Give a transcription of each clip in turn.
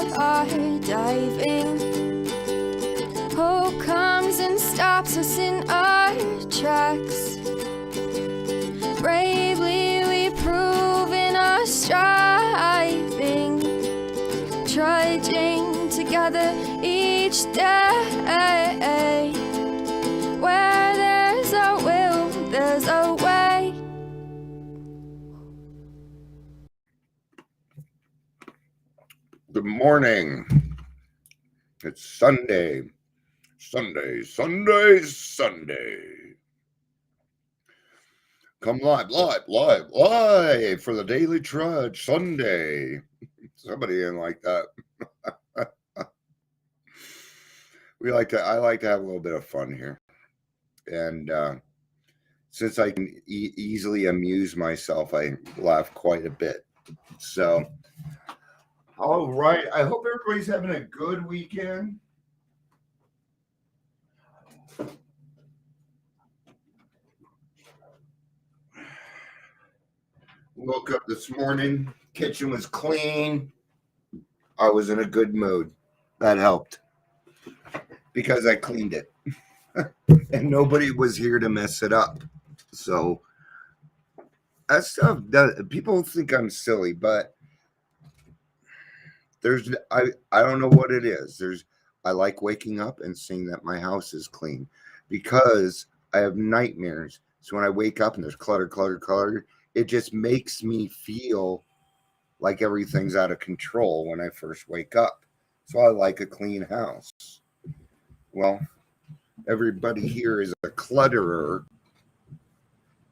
diving. Hope comes and stops us in our tracks. Bravely we prove in our striving, trudging together each day. Where there's a will, there's a way. Good morning. It's Sunday. Come live for the Daily Trudge Sunday. Somebody didn't like that. I like to have a little bit of fun here. And since I can easily amuse myself, I laugh quite a bit. So, all right. I hope everybody's having a good weekend. Woke up this morning, kitchen was clean. I was in a good mood. That helped because I cleaned it. And nobody was here to mess it up. So that stuff people think I'm silly, but I don't know what it is. I like waking up and seeing that my house is clean because I have nightmares. So when I wake up and there's clutter, it just makes me feel like everything's out of control when I first wake up. So I like a clean house. Well, everybody here is a clutterer.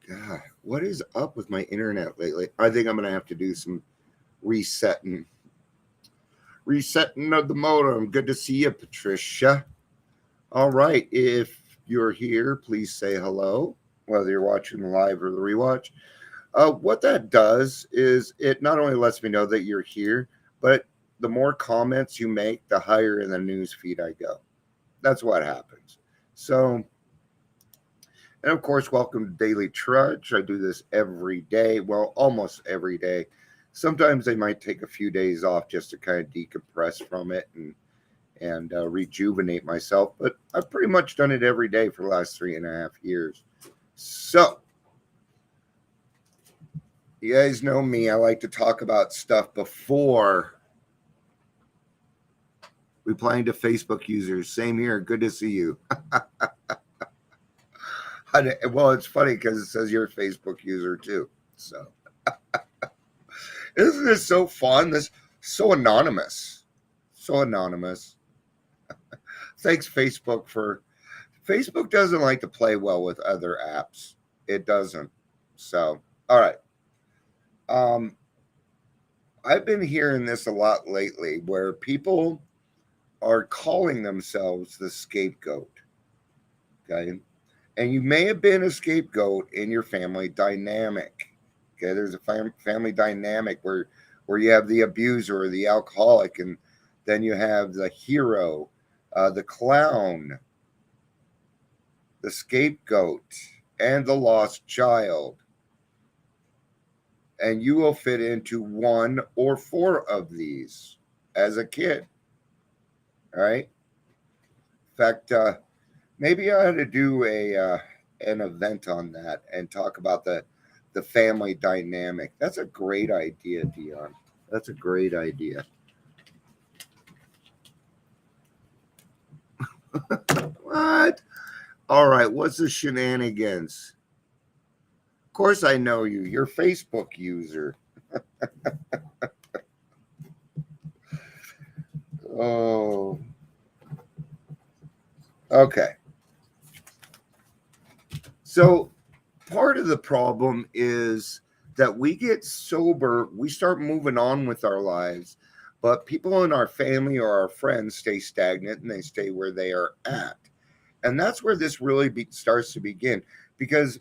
God, what is up with my internet lately? I think I'm going to have to do some resetting of the modem. Good to see you, Patricia. All right. If you're here, please say hello, whether you're watching the live or the rewatch. What that does is it not only lets me know that you're here, but the more comments you make, the higher in the news feed I go. That's what happens. So, and of course, welcome to Daily Trudge. I do this every day. Well, almost every day. Sometimes I might take a few days off just to kind of decompress from it and rejuvenate myself. But I've pretty much done it every day for the last 3.5 years. So, you guys know me. I like to talk about stuff before replying to Facebook users. Same here. Good to see you. Well, it's funny because it says you're a Facebook user too. So, isn't this so fun? This so anonymous. Thanks, Facebook, Facebook doesn't like to play well with other apps. It doesn't. So, all right. I've been hearing this a lot lately where people are calling themselves the scapegoat. Okay. And you may have been a scapegoat in your family dynamic. Okay. There's a family dynamic where you have the abuser or the alcoholic, and then you have the hero, the clown, the scapegoat, and the lost child. And you will fit into one or four of these as a kid. All right. In fact, maybe I ought to do an event on that and talk about the family dynamic. That's a great idea, Dion. That's a great idea. What? All right. What's the shenanigans? Of course I know you. You're a Facebook user. Oh. Okay. So part of the problem is that we get sober, we start moving on with our lives, but people in our family or our friends stay stagnant and they stay where they are at. And that's where this really starts to begin. Because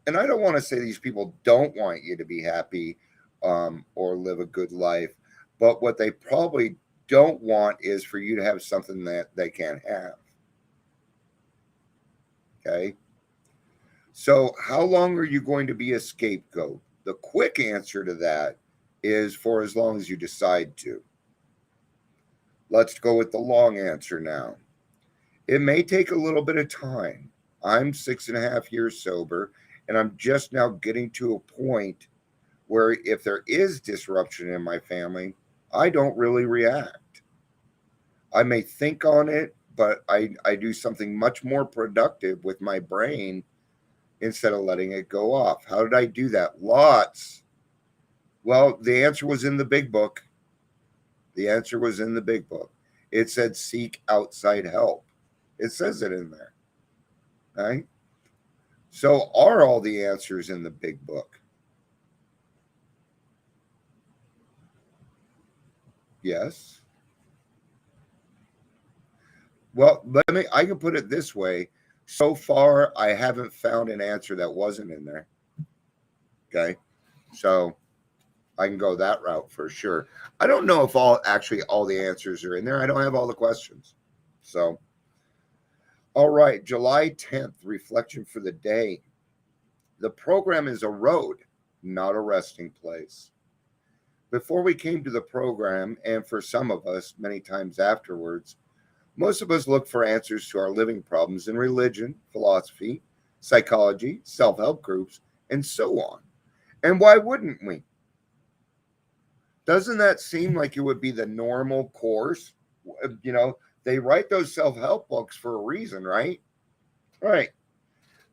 and I don't want to say these people don't want you to be happy or live a good life, but what they probably don't want is for you to have something that they can't have. Okay. So how long are you going to be a scapegoat? The quick answer to that is for as long as you decide to. Let's go with the long answer now. It may take a little bit of time. I'm 6.5 years sober, and I'm just now getting to a point where if there is disruption in my family, I don't really react. I may think on it, but I do something much more productive with my brain instead of letting it go off. How did I do that? Lots. Well, the answer was in the big book. The answer was in the big book. It said seek outside help. It says it in there. Right? So are all the answers in the big book? Yes. Well, I can put it this way. So far, I haven't found an answer that wasn't in there. Okay. So I can go that route for sure. I don't know if all the answers are in there. I don't have all the questions. So, all right, July 10th, reflection for the day. The program is a road, not a resting place. Before we came to the program, and for some of us, many times afterwards, most of us look for answers to our living problems in religion, philosophy, psychology, self help groups, and so on. And why wouldn't we? Doesn't that seem like it would be the normal course? You know, they write those self help books for a reason, right? Right.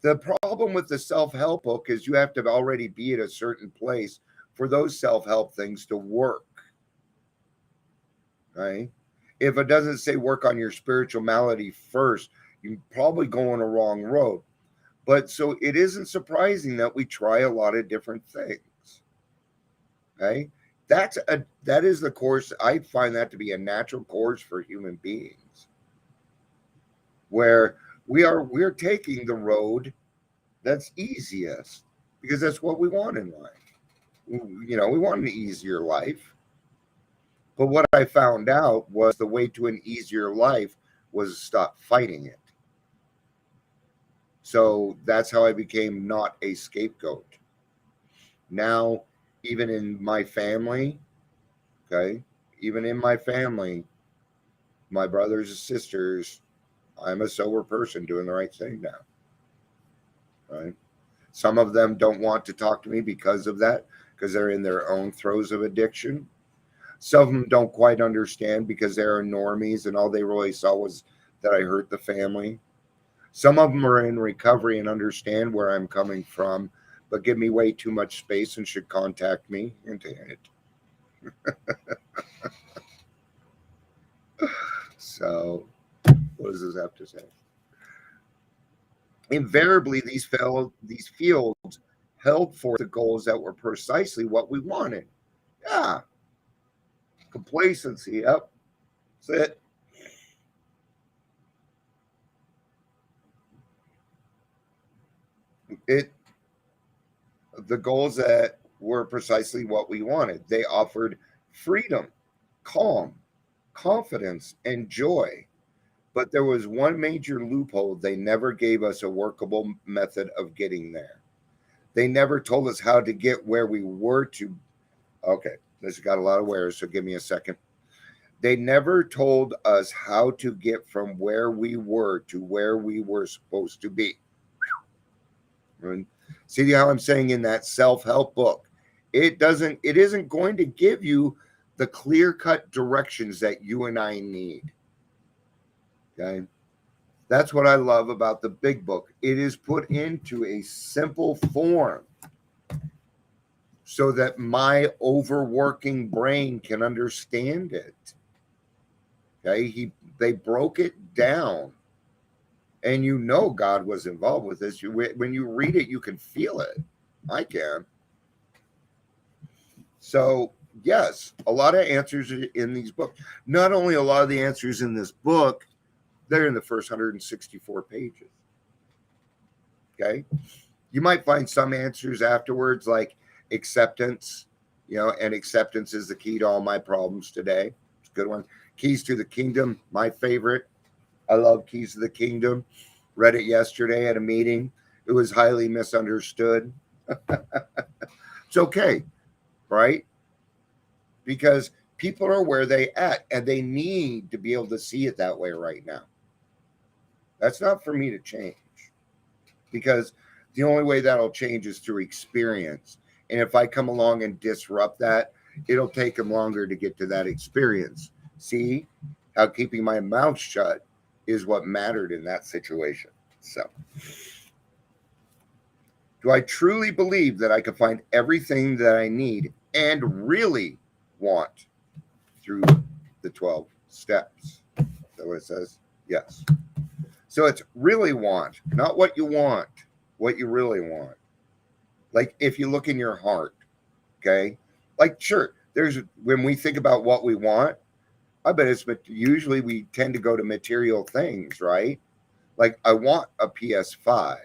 The problem with the self help book is you have to already be at a certain place for those self help things to work, right? If it doesn't say work on your spiritual malady first, you're probably going a wrong road. But so it isn't surprising that we try a lot of different things. Okay. That is the course. I find that to be a natural course for human beings, where we're taking the road that's easiest because that's what we want in life. You know, we want an easier life. But what I found out was the way to an easier life was stop fighting it. So that's how I became not a scapegoat. Now, even in my family, okay, even in my family, my brothers and sisters, I'm a sober person doing the right thing now. Right? Some of them don't want to talk to me because of that, because they're in their own throes of addiction. Some of them don't quite understand because they're normies and all they really saw was that I hurt the family. Some of them are in recovery and understand where I'm coming from, but give me way too much space and should contact me. Into it. So, what does this have to say? Invariably, these fields held forth the goals that were precisely what we wanted. Yeah, complacency. Yep, that's it. It the goals that were precisely what we wanted. They offered freedom, calm, confidence, and joy. But there was one major loophole. They never gave us a workable method of getting there. They never told us how to get where we were to. Okay, this has got a lot of wheres, so give me a second. They never told us how to get from where we were to where we were supposed to be. And see how I'm saying in that self-help book, it isn't going to give you the clear-cut directions that you and I need. Okay. That's what I love about the big book. It is put into a simple form so that my overworking brain can understand it. Okay. They broke it down. And you know God was involved with this. When you read it, you can feel it. I can. So, yes, a lot of answers in these books. Not only a lot of the answers in this book, they're in the first 164 pages. Okay. You might find some answers afterwards, like acceptance, and acceptance is the key to all my problems today. It's a good one. Keys to the Kingdom, my favorite. I love Keys to the Kingdom. Read it yesterday at a meeting. It was highly misunderstood. It's okay, right? because people are where they at and they need to be able to see it that way right now. That's not for me to change, because the only way that'll change is through experience. And if I come along and disrupt that, it'll take them longer to get to that experience. See how keeping my mouth shut is what mattered in that situation. So, do I truly believe that I can find everything that I need and really want through the 12 steps? Is that what it says? Yes. So it's really want, not what you want, what you really want. Like if you look in your heart, okay? Like, sure, there's when we think about what we want, I bet it's, but usually we tend to go to material things, right? Like I want a PS5,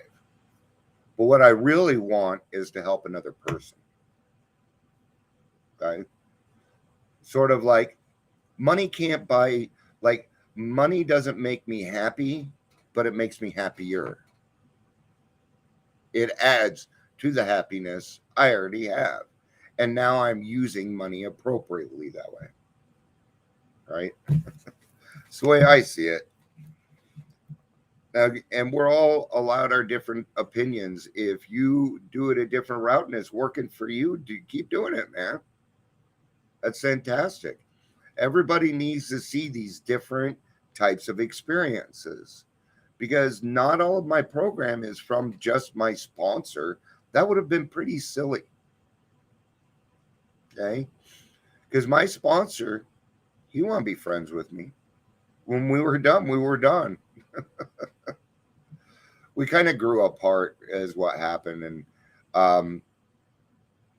but what I really want is to help another person. Okay? Sort of like money can't buy, like money doesn't make me happy, but it makes me happier. It adds to the happiness I already have. And now I'm using money appropriately that way. Right? It's the way I see it. And we're all allowed our different opinions. If you do it a different route and it's working for you, keep doing it, man. That's fantastic. Everybody needs to see these different types of experiences, because not all of my program is from just my sponsor. That would have been pretty silly. Okay? Because my sponsor, he wanted to be friends with me. When we were done, we were done. We kind of grew apart is what happened. And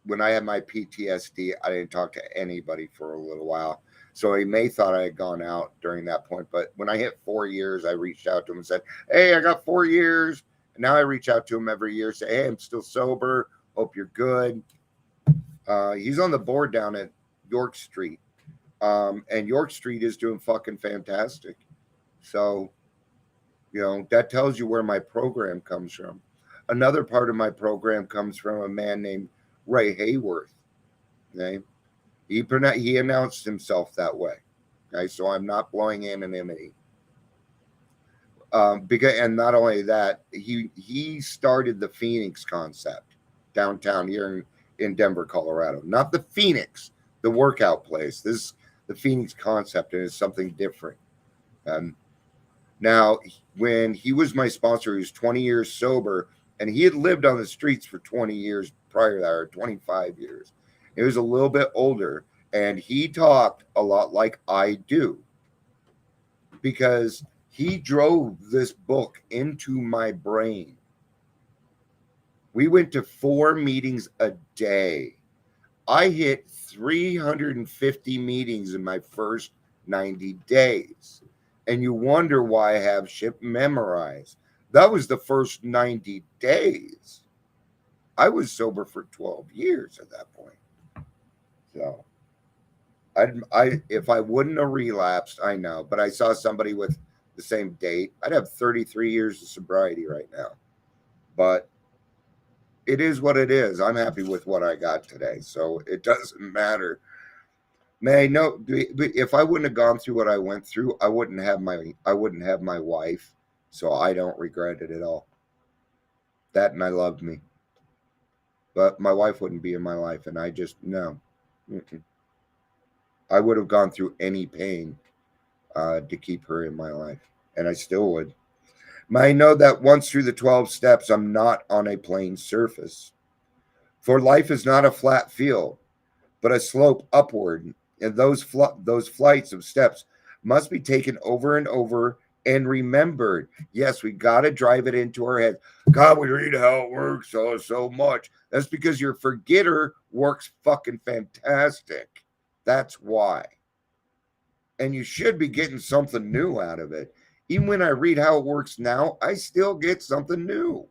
when I had my PTSD, I didn't talk to anybody for a little while. So he may thought I had gone out during that point. But when I hit 4 years, I reached out to him and said, hey, I got 4 years. And now I reach out to him every year, say, hey, I'm still sober. Hope you're good. He's on the board down at York Street. And York Street is doing fucking fantastic. So, that tells you where my program comes from. Another part of my program comes from a man named Ray Hayworth. Okay? He announced himself that way. Okay, so I'm not blowing anonymity. And not only that, he started the Phoenix concept downtown here in Denver, Colorado. Not the Phoenix, the workout place. This is the Phoenix concept, and it's something different. Now, when he was my sponsor, he was 20 years sober, and he had lived on the streets for 20 years prior to that, or 25 years. He was a little bit older, and he talked a lot like I do, because he drove this book into my brain. We went to 4 meetings a day. I hit 350 meetings in my first 90 days. And you wonder why I have shit memorized. That was the first 90 days. I was sober for 12 years at that point. So, if I wouldn't have relapsed, I know, but I saw somebody with the same date, I'd have 33 years of sobriety right now. But it is what it is. I'm happy with what I got today, so it doesn't matter. May I know, if I wouldn't have gone through what I went through, I wouldn't have my wife, so I don't regret it at all. That, and I loved me, but my wife wouldn't be in my life, and I just no. I would have gone through any pain to keep her in my life, and I still would. May I know that once through the 12 steps, I'm not on a plain surface, for life is not a flat field, but a slope upward. And those flights of steps must be taken over and over and remembered. Yes, we got to drive it into our head. God, we read how it works so much. That's because your forgetter works fucking fantastic. That's why. And you should be getting something new out of it. Even when I read how it works now, I still get something new.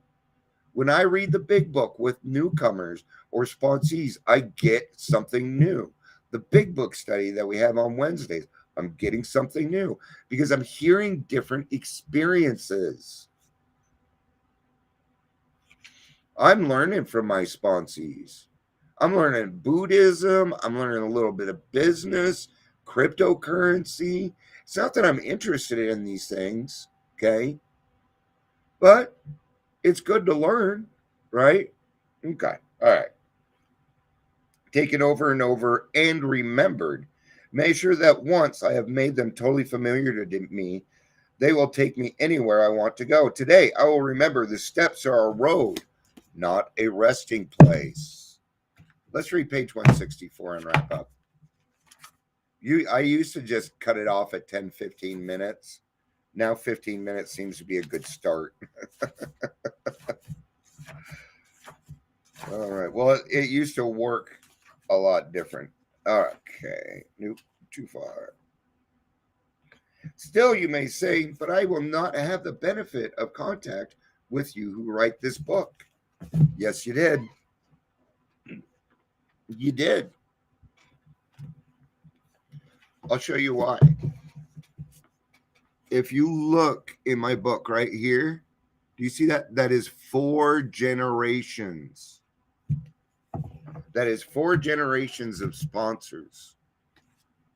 When I read the big book with newcomers or sponsees, I get something new. The big book study that we have on Wednesdays, I'm getting something new because I'm hearing different experiences. I'm learning from my sponsees. I'm learning Buddhism. I'm learning a little bit of business, cryptocurrency. It's not that I'm interested in these things, okay? But it's good to learn, right? Okay. All right. Taken over and over and remembered. Make sure that once I have made them totally familiar to me, they will take me anywhere I want to go. Today, I will remember the steps are a road, not a resting place. Let's read page 164 and wrap up. I used to just cut it off at 10, 15 minutes. Now 15 minutes seems to be a good start. All right. Well, it used to work a lot different. Okay. Nope. Too far. Still, you may say, but I will not have the benefit of contact with you who write this book. Yes, you did. You did. I'll show you why. If you look in my book right here, do you see that? That is 4 generations. That is 4 generations of sponsors.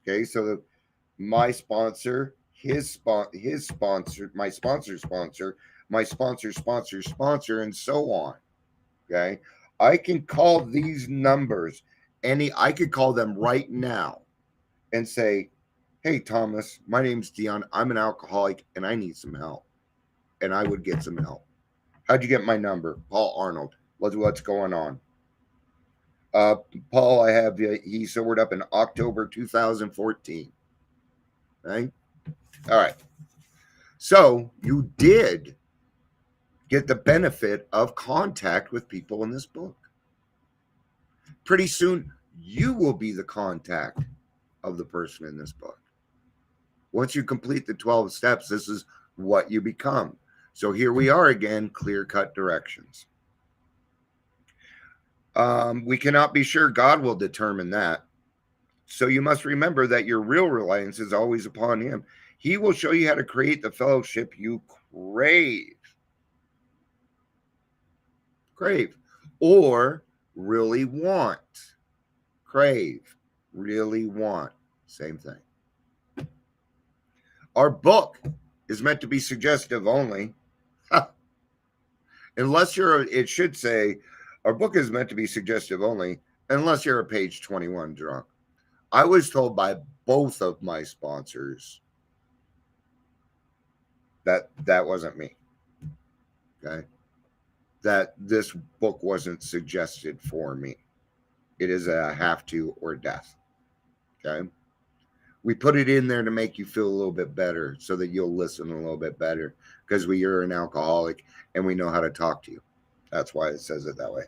Okay, so my sponsor, his sponsor, my sponsor's sponsor, my sponsor's sponsor's sponsor, and so on. Okay, I can call these numbers I could call them right now and say, hey, Thomas, my name's Dion. I'm an alcoholic and I need some help. And I would get some help. How'd you get my number? Paul Arnold. What's going on? Paul, I have, he sobered up in October 2014. Right? All right. So you did get the benefit of contact with people in this book. Pretty soon, you will be the contact of the person in this book. Once you complete the 12 steps, this is what you become. So here we are again, clear-cut directions. We cannot be sure. God will determine that. So you must remember that your real reliance is always upon him. He will show you how to create the fellowship you crave. Crave. Or really want. Crave. Really want. Same thing. Our book is meant to be suggestive only. Unless it should say, our book is meant to be suggestive only, unless you're a page 21 drunk. I was told by both of my sponsors that wasn't me. Okay. That this book wasn't suggested for me. It is a have to or death. Okay. We put it in there to make you feel a little bit better so that you'll listen a little bit better because you're an alcoholic and we know how to talk to you. That's why it says it that way.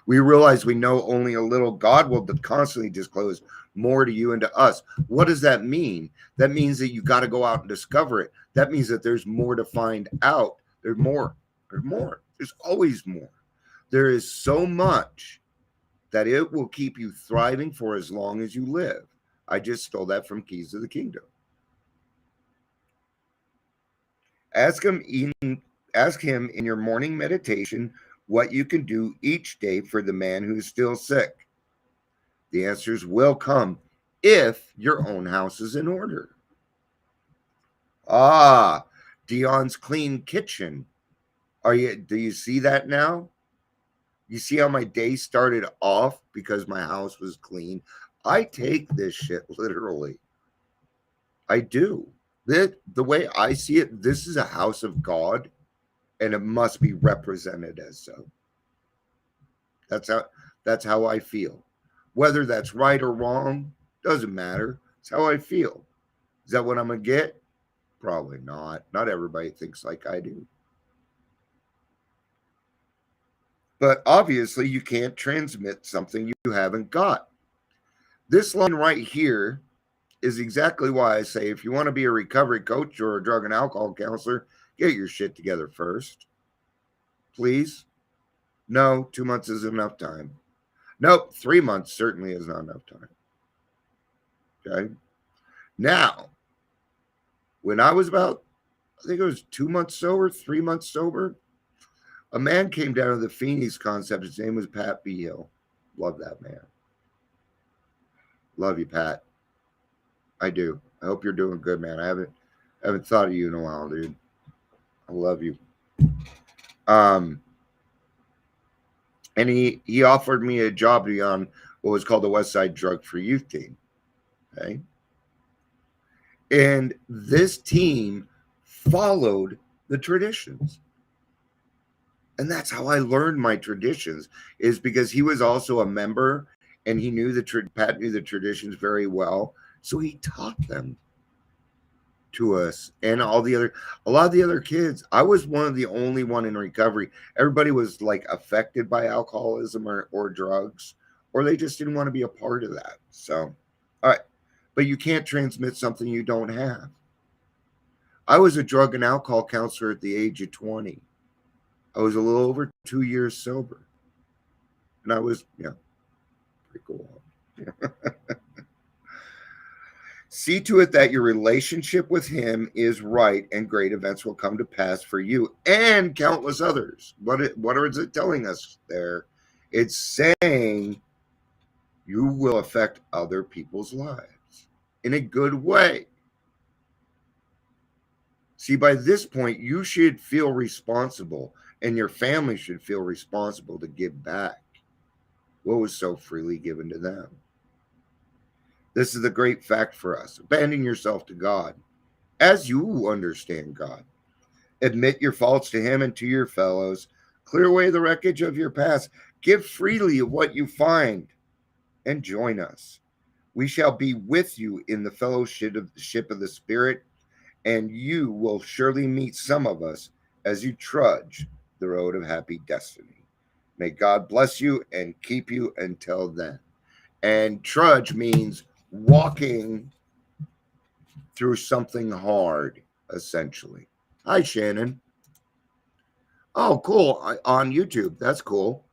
We realize we know only a little. God will constantly disclose more to you and to us. What does that mean? That means that you got to go out and discover it. That means that there's more to find out. There's more. There's more. There's always more. There is so much that it will keep you thriving for as long as you live. I just stole that from Keys to the Kingdom. Ask him in your morning meditation what you can do each day for the man who's still sick. The answers will come if your own house is in order. Dion's clean kitchen. Do you see that now? You see how my day started off because my house was clean? I take this shit literally. I do. The way I see it, this is a house of God, and it must be represented as so. That's how I feel. Whether that's right or wrong, doesn't matter. It's how I feel. Is that what I'm going to get? Probably not. Not everybody thinks like I do. But obviously, you can't transmit something you haven't got. This line right here is exactly why I say if you want to be a recovery coach or a drug and alcohol counselor, get your shit together first. Please. No, 2 months is enough time. Nope, 3 months certainly is not enough time. Okay. Now, when I was about, I think it was 2 months sober, 3 months sober, a man came down to the Phoenix concept. His name was Pat B. Hill. Love that, man. Love you, Pat. I do. I hope you're doing good, man. I haven't thought of you in a while, dude. I love you. Um, and he offered me a job to be on what was called the West Side Drug Free Youth Team. Okay, and this team followed the traditions, and that's how I learned my traditions. Is because he was also a member, and he knew Pat knew the traditions very well, so he taught them to us and a lot of the other kids. I was one of the only one in recovery. Everybody was like affected by alcoholism or drugs, or they just didn't want to be a part of that. So all right, but you can't transmit something you don't have. I was a drug and alcohol counselor at the age of 20. I was a little over 2 years sober, and I was, yeah, pretty cool. See to it that your relationship with him is right, and great events will come to pass for you and countless others. What is it telling us there? It's saying you will affect other people's lives in a good way. See, by this point, you should feel responsible, and your family should feel responsible to give back what was so freely given to them. This is the great fact for us. Abandon yourself to God as you understand God. Admit your faults to Him and to your fellows. Clear away the wreckage of your past. Give freely of what you find and join us. We shall be with you in the fellowship of the Spirit, and you will surely meet some of us as you trudge the road of happy destiny. May God bless you and keep you until then. And trudge means walking through something hard, essentially. Hi, Shannon. Oh, cool. On YouTube. That's cool.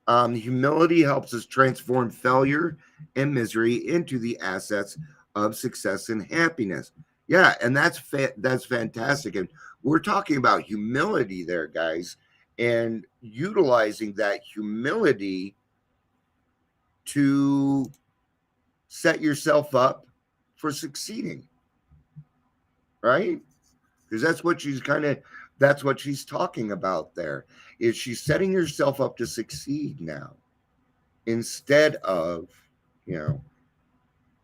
Humility helps us transform failure and misery into the assets of success and happiness. Yeah, and that's fantastic. And we're talking about humility there, guys, and utilizing that humility to set yourself up for succeeding, right? Because that's what she's talking about there. Is she's setting herself up to succeed now instead of, you know,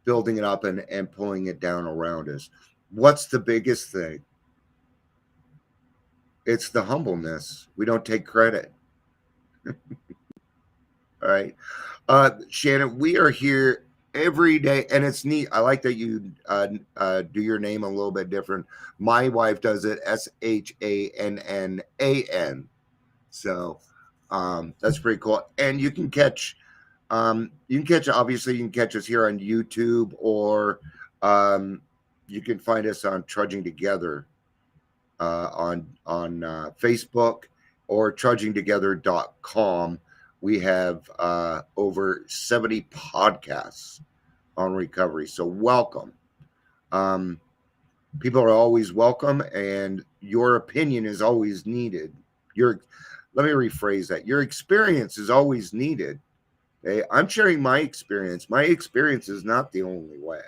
building it up and pulling it down around us. What's the biggest thing? It's the humbleness. We don't take credit. All right. Shannon, we are here every day, and it's neat. I like that you do your name a little bit different. My wife does it SHANNAN. So that's pretty cool. And you can catch obviously you can catch us here on YouTube, or you can find us on Trudging Together on Facebook, or trudgingtogether.com. We have over 70 podcasts on recovery. So welcome. People are always welcome, and your opinion is always needed. Let me rephrase that. Your experience is always needed. Okay? I'm sharing my experience. My experience is not the only way.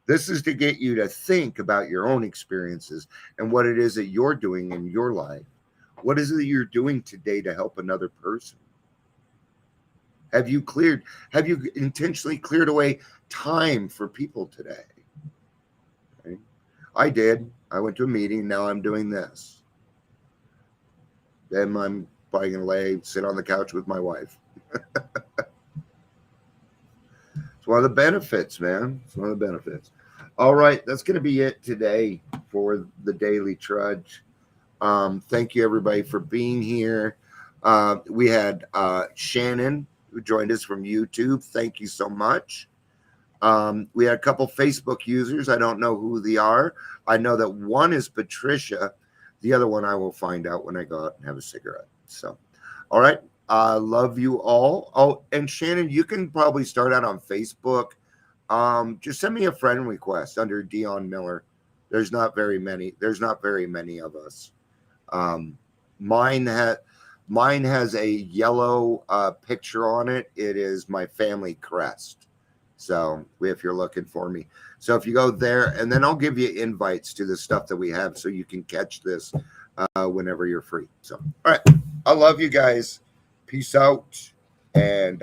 This is to get you to think about your own experiences and what it is that you're doing in your life. What is it that you're doing today to help another person? Have you intentionally cleared away time for people today? Okay. I did. I went to a meeting. Now I'm doing this. Then I'm probably going to sit on the couch with my wife. It's one of the benefits, man. It's one of the benefits. All right. That's going to be it today for the Daily Trudge. Thank you, everybody, for being here. We had Shannon, who joined us from YouTube. Thank you so much. We had a couple Facebook users. I don't know who they are. I know that one is Patricia. The other one I will find out when I go out and have a cigarette. So, all right. Love you all. Oh, and Shannon, you can probably start out on Facebook. Just send me a friend request under Dion Miller. There's not very many of us. Mine had Mine has a yellow picture on it. It is my family crest. So if you're looking for me. So if you go there, and then I'll give you invites to the stuff that we have so you can catch this whenever you're free. So, all right. I love you guys. Peace out and